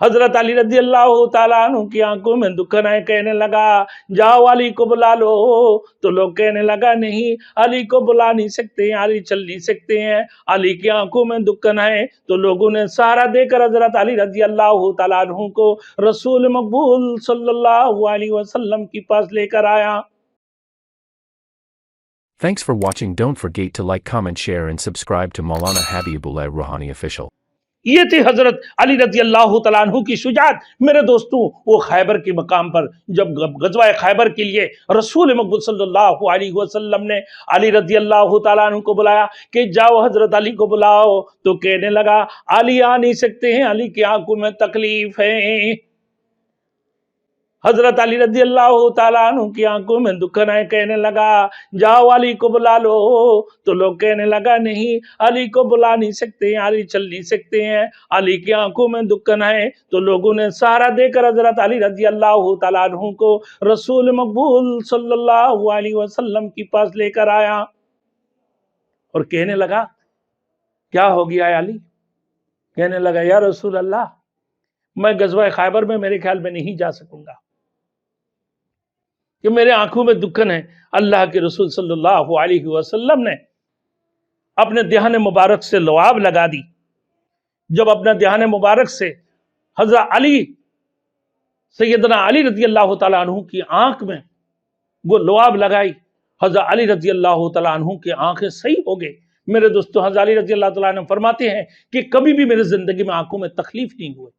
حضرت علی رضی اللہ تعالیٰ عنہ کی آنکھوں میں دکن آئے، کہنے لگا جاؤ علی کو بلا لو، تو لوگ کہنے لگا نہیں علی کو بلا نہیں سکتے ہیں، علی چل نہیں سکتے ہیں، علی کی آنکھوں میں دکن آئے۔ تو لوگوں نے سہارا دے کر حضرت علی رضی اللہ تعالیٰ عنہ کو رسول مقبول صلی اللہ علیہ وسلم کے پاس لے کر آیا۔ Thanks for watching. Don't forget to like, comment, share and subscribe to Maulana Habibullah Rohani official. یہ تھی حضرت علی رضی اللہ تعالیٰ عنہ کی شجاعت۔ میرے دوستوں، وہ خیبر کے مقام پر جب غزوہ خیبر کے لیے رسول مقبول صلی اللہ علیہ وسلم نے علی رضی اللہ تعالیٰ عنہ کو بلایا کہ جاؤ حضرت علی کو بلاؤ، تو کہنے لگا علی آ نہیں سکتے ہیں، علی کی آنکھوں میں تکلیف ہے۔ حضرت علی رضی اللہ تعالیٰ عنہ کی آنکھوں میں دکن آئے، کہنے لگا جاؤ علی کو بلا لو، تو لوگ کہنے لگا نہیں علی کو بلا نہیں سکتے ہیں، علی چل نہیں سکتے ہیں، علی کی آنکھوں میں دکن آئے۔ تو لوگوں نے سہارا دے کر حضرت علی رضی اللہ تعالیٰ عنہ کو رسول مقبول صلی اللہ علیہ وسلم کے پاس لے کر آیا اور کہنے لگا کیا ہو گیا ہے علی؟ کہنے لگا یا رسول اللہ، میں غزوہ خیبر میں میرے خیال میں نہیں جا سکوں گا کہ میرے آنکھوں میں دکن ہے۔ اللہ کے رسول صلی اللہ علیہ وسلم نے اپنے دہن مبارک سے لعاب لگا دی۔ جب اپنا دہن مبارک سے حضرت علی سیدنا علی رضی اللہ تعالیٰ عنہ کی آنکھ میں وہ لعاب لگائی، حضرت علی رضی اللہ تعالیٰ عنہ کی آنکھیں صحیح ہو گئے۔ میرے دوستو، حضرت علی رضی اللہ تعالیٰ عنہ فرماتے ہیں کہ کبھی بھی میری زندگی میں آنکھوں میں تکلیف نہیں ہوئے۔